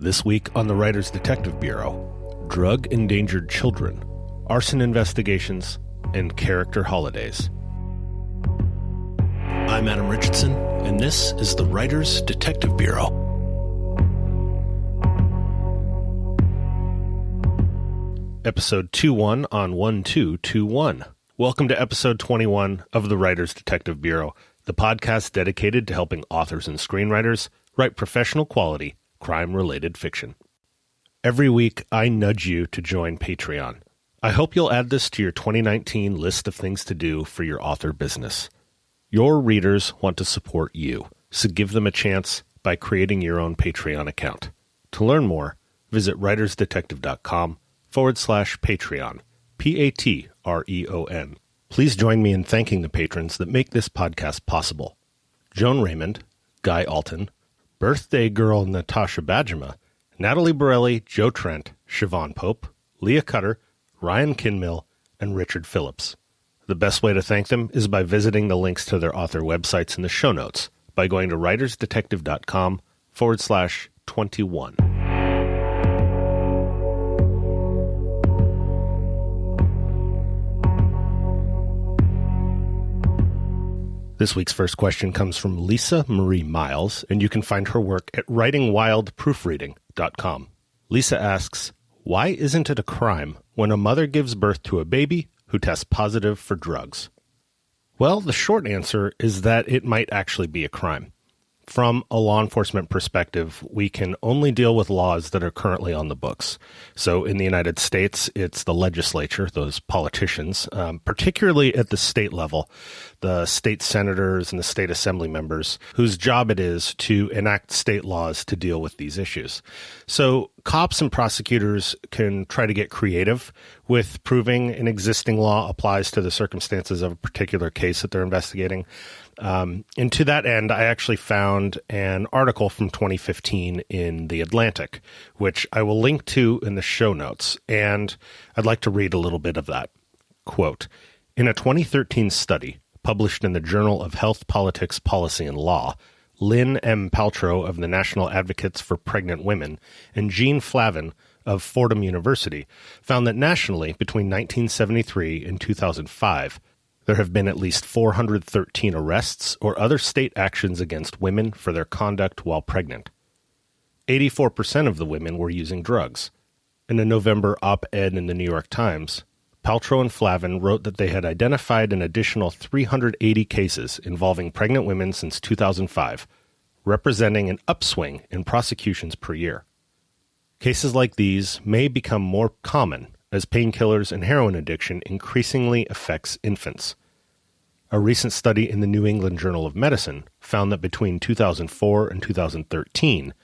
This week on the Writers Detective Bureau, drug-endangered children, arson investigations, and character holidays. I'm Adam Richardson, and this is the Writers Detective Bureau. Episode 21 on 1221. Welcome to episode 21 of the Writers Detective Bureau, the podcast dedicated to helping authors and screenwriters write professional quality, crime-related fiction. Every week, I nudge you to join Patreon. I hope you'll add this to your 2019 list of things to do for your author business. Your readers want to support you, so give them a chance by creating your own Patreon account. To learn more, visit writersdetective.com/Patreon, Patreon. Please join me in thanking the patrons that make this podcast possible. Joan Raymond, Guy Alton, Birthday Girl Natasha Bajema, Natalie Borelli, Joe Trent, Siobhan Pope, Leah Cutter, Ryan Kinmill, and Richard Phillips. The best way to thank them is by visiting the links to their author websites in the show notes by going to writersdetective.com/21. This week's first question comes from Lisa Marie Miles, and you can find her work at writingwildproofreading.com. Lisa asks, why isn't it a crime when a mother gives birth to a baby who tests positive for drugs? Well, the short answer is that it might actually be a crime. From a law enforcement perspective, we can only deal with laws that are currently on the books. So in the United States, it's the legislature, those politicians, particularly at the state level, the state senators and the state assembly members, whose job it is to enact state laws to deal with these issues. So cops and prosecutors can try to get creative with proving an existing law applies to the circumstances of a particular case that they're investigating. And to that end, I actually found an article from 2015 in The Atlantic, which I will link to in the show notes, and I'd like to read a little bit of that. Quote, in a 2013 study published in the Journal of Health, Politics, Policy, and Law, Lynn M. Paltrow of the National Advocates for Pregnant Women and Jean Flavin of Fordham University found that nationally, between 1973 and 2005, there have been at least 413 arrests or other state actions against women for their conduct while pregnant. 84% of the women were using drugs. In a November op-ed in the New York Times, Paltrow and Flavin wrote that they had identified an additional 380 cases involving pregnant women since 2005, representing an upswing in prosecutions per year. Cases like these may become more common as painkillers and heroin addiction increasingly affects infants. A recent study in the New England Journal of Medicine found that between 2004 and 2013,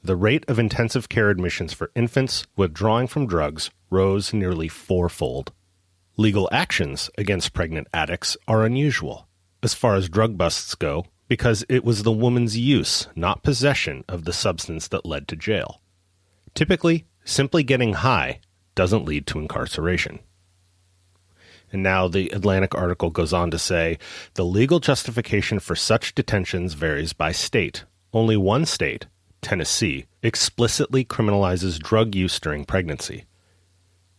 the rate of intensive care admissions for infants withdrawing from drugs rose nearly fourfold. Legal actions against pregnant addicts are unusual, as far as drug busts go, because it was the woman's use, not possession, of the substance that led to jail. Typically, simply getting high doesn't lead to incarceration. And now the Atlantic article goes on to say, the legal justification for such detentions varies by state. Only one state, Tennessee, explicitly criminalizes drug use during pregnancy.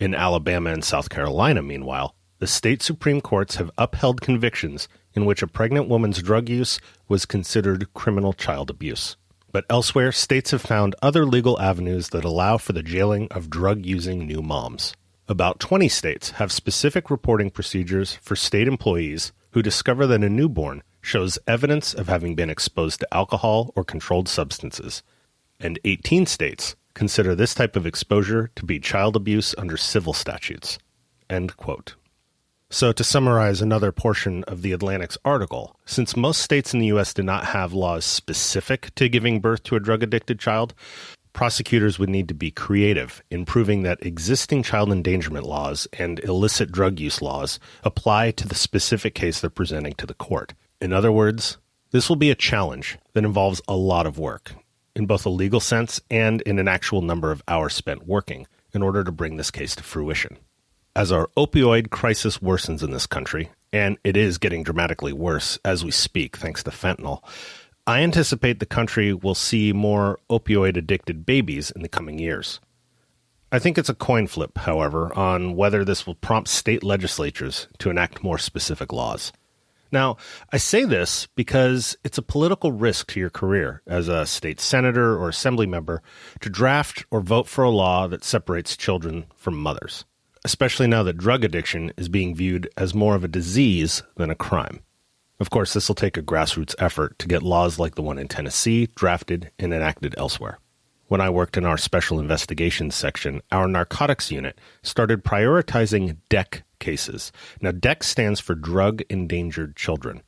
In Alabama and South Carolina, meanwhile, the state Supreme Courts have upheld convictions in which a pregnant woman's drug use was considered criminal child abuse. But elsewhere, states have found other legal avenues that allow for the jailing of drug-using new moms. About 20 states have specific reporting procedures for state employees who discover that a newborn shows evidence of having been exposed to alcohol or controlled substances. And 18 states consider this type of exposure to be child abuse under civil statutes. End quote. So to summarize another portion of the Atlantic's article, since most states in the U.S. do not have laws specific to giving birth to a drug-addicted child, prosecutors would need to be creative in proving that existing child endangerment laws and illicit drug use laws apply to the specific case they're presenting to the court. In other words, this will be a challenge that involves a lot of work, in both a legal sense and in an actual number of hours spent working, in order to bring this case to fruition. As our opioid crisis worsens in this country, and it is getting dramatically worse as we speak thanks to fentanyl, I anticipate the country will see more opioid-addicted babies in the coming years. I think it's a coin flip, however, on whether this will prompt state legislatures to enact more specific laws. Now, I say this because it's a political risk to your career as a state senator or assembly member to draft or vote for a law that separates children from mothers, especially now that drug addiction is being viewed as more of a disease than a crime. Of course, this will take a grassroots effort to get laws like the one in Tennessee drafted and enacted elsewhere. When I worked in our Special Investigations section, our narcotics unit started prioritizing DEC cases. Now, DEC stands for Drug Endangered Children.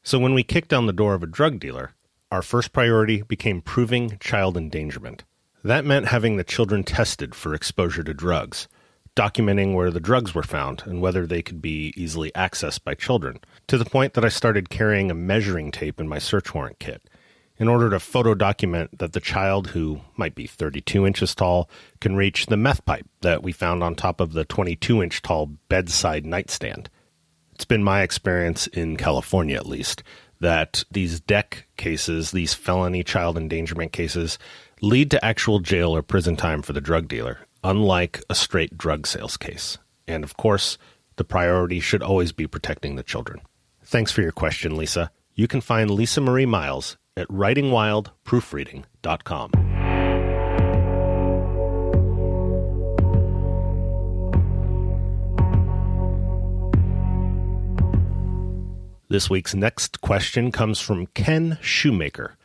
So when we kicked down the door of a drug dealer, our first priority became proving child endangerment. That meant having the children tested for exposure to drugs, documenting where the drugs were found and whether they could be easily accessed by children, to the point that I started carrying a measuring tape in my search warrant kit in order to photo document that the child, who might be 32 inches tall, can reach the meth pipe that we found on top of the 22-inch tall bedside nightstand. It's been my experience, in California at least, that these DEC cases, these felony child endangerment cases, lead to actual jail or prison time for the drug dealer, unlike a straight drug sales case. And of course, the priority should always be protecting the children. Thanks for your question, Lisa. You can find Lisa Marie Miles at writingwildproofreading.com. This week's next question comes from Ken Shoemaker.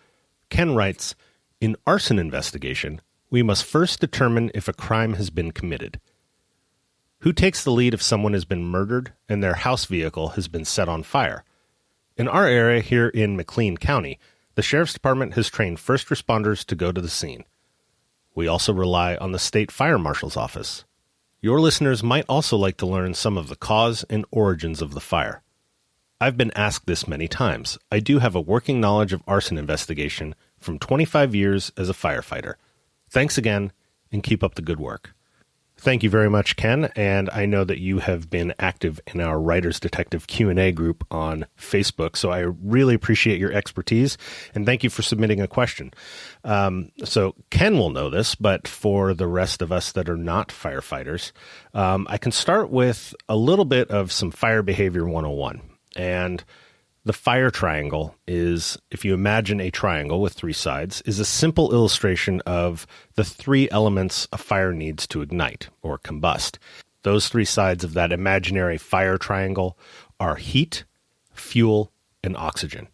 Ken writes, "In arson investigation, we must first determine if a crime has been committed. Who takes the lead if someone has been murdered and their house vehicle has been set on fire? In our area here in McLean County, the Sheriff's Department has trained first responders to go to the scene. We also rely on the State Fire Marshal's Office. Your listeners might also like to learn some of the cause and origins of the fire. I've been asked this many times. I do have a working knowledge of arson investigation from 25 years as a firefighter. Thanks again, and keep up the good work." Thank you very much, Ken, and I know that you have been active in our Writers Detective Q&A group on Facebook, so I really appreciate your expertise, and thank you for submitting a question. So Ken will know this, but for the rest of us that are not firefighters, I can start with a little bit of some fire behavior 101. And the fire triangle is, if you imagine a triangle with three sides, is a simple illustration of the three elements a fire needs to ignite or combust. Those three sides of that imaginary fire triangle are heat, fuel, and oxygen.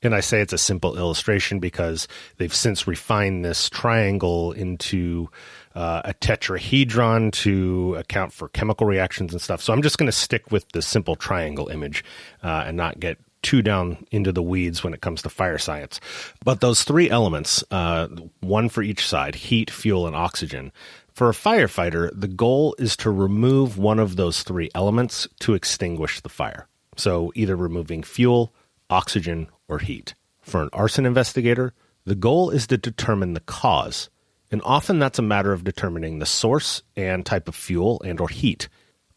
And I say it's a simple illustration because they've since refined this triangle into a tetrahedron to account for chemical reactions and stuff. So I'm just going to stick with the simple triangle image and not get too down into the weeds when it comes to fire science. But those three elements, one for each side, heat, fuel, and oxygen, for a firefighter, the goal is to remove one of those three elements to extinguish the fire. So either removing fuel, oxygen, or heat. For an arson investigator, the goal is to determine the cause, and often that's a matter of determining the source and type of fuel and or heat.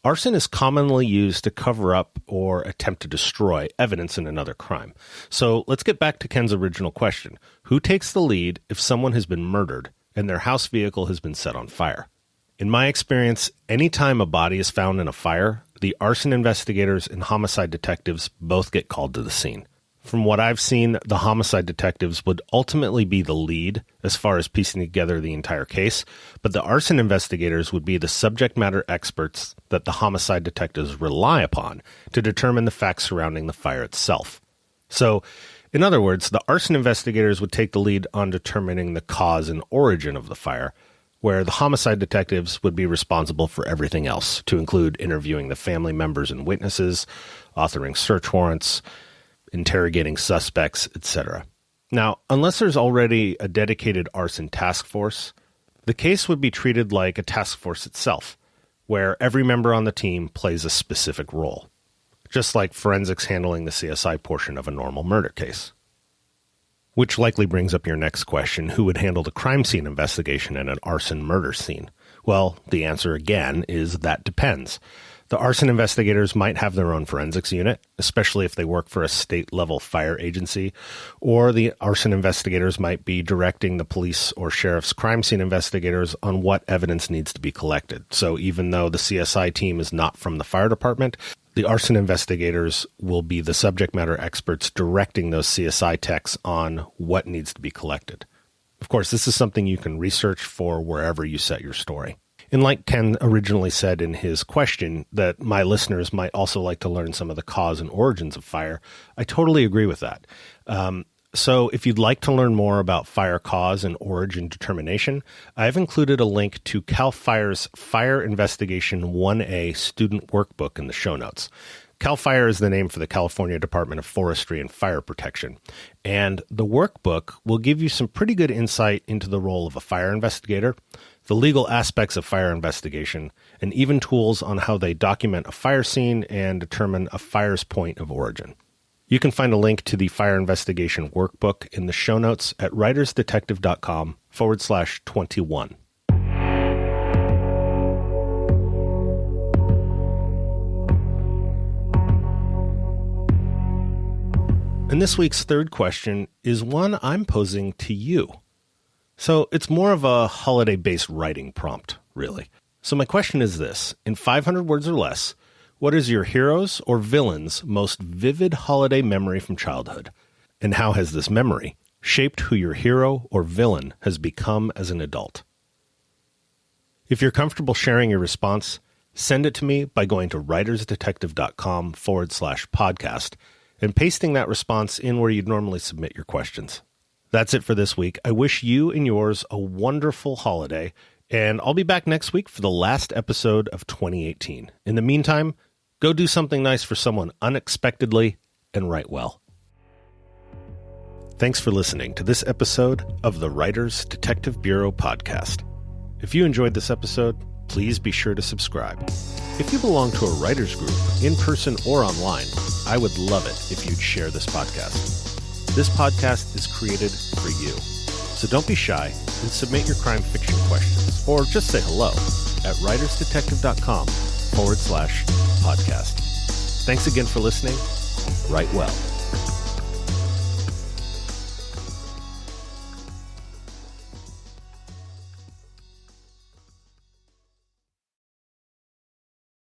Arson is commonly used to cover up or attempt to destroy evidence in another crime. So let's get back to Ken's original question. Who takes the lead if someone has been murdered and their house vehicle has been set on fire? In my experience, anytime a body is found in a fire, the arson investigators and homicide detectives both get called to the scene. From what I've seen, the homicide detectives would ultimately be the lead as far as piecing together the entire case, but the arson investigators would be the subject matter experts that the homicide detectives rely upon to determine the facts surrounding the fire itself. So, in other words, the arson investigators would take the lead on determining the cause and origin of the fire, where the homicide detectives would be responsible for everything else, to include interviewing the family members and witnesses, authoring search warrants, interrogating suspects, etc. Now, unless there's already a dedicated arson task force, the case would be treated like a task force itself, where every member on the team plays a specific role, just like forensics handling the CSI portion of a normal murder case. Which likely brings up your next question: who would handle the crime scene investigation in an arson murder scene? Well, the answer again is that depends. The arson investigators might have their own forensics unit, especially if they work for a state-level fire agency, or the arson investigators might be directing the police or sheriff's crime scene investigators on what evidence needs to be collected. So even though the CSI team is not from the fire department, the arson investigators will be the subject matter experts directing those CSI techs on what needs to be collected. Of course, this is something you can research for wherever you set your story. And like Ken originally said in his question, that my listeners might also like to learn some of the cause and origins of fire, I totally agree with that. So if you'd like to learn more about fire cause and origin determination, I've included a link to CAL FIRE's Fire Investigation 1A student workbook in the show notes. CAL FIRE is the name for the California Department of Forestry and Fire Protection. And the workbook will give you some pretty good insight into the role of a fire investigator, the legal aspects of fire investigation, and even tools on how they document a fire scene and determine a fire's point of origin. You can find a link to the Fire Investigation Workbook in the show notes at writersdetective.com/21. And this week's third question is one I'm posing to you. So it's more of a holiday-based writing prompt, really. So my question is this: in 500 words or less, what is your hero's or villain's most vivid holiday memory from childhood? And how has this memory shaped who your hero or villain has become as an adult? If you're comfortable sharing your response, send it to me by going to writersdetective.com/podcast and pasting that response in where you'd normally submit your questions. That's it for this week. I wish you and yours a wonderful holiday, and I'll be back next week for the last episode of 2018. In the meantime, go do something nice for someone unexpectedly and write well. Thanks for listening to this episode of the Writers Detective Bureau podcast. If you enjoyed this episode, please be sure to subscribe. If you belong to a writers group, in person or online, I would love it if you'd share this podcast. This podcast is created for you. So don't be shy and submit your crime fiction questions, or just say hello at writersdetective.com/podcast. Thanks again for listening. Write well.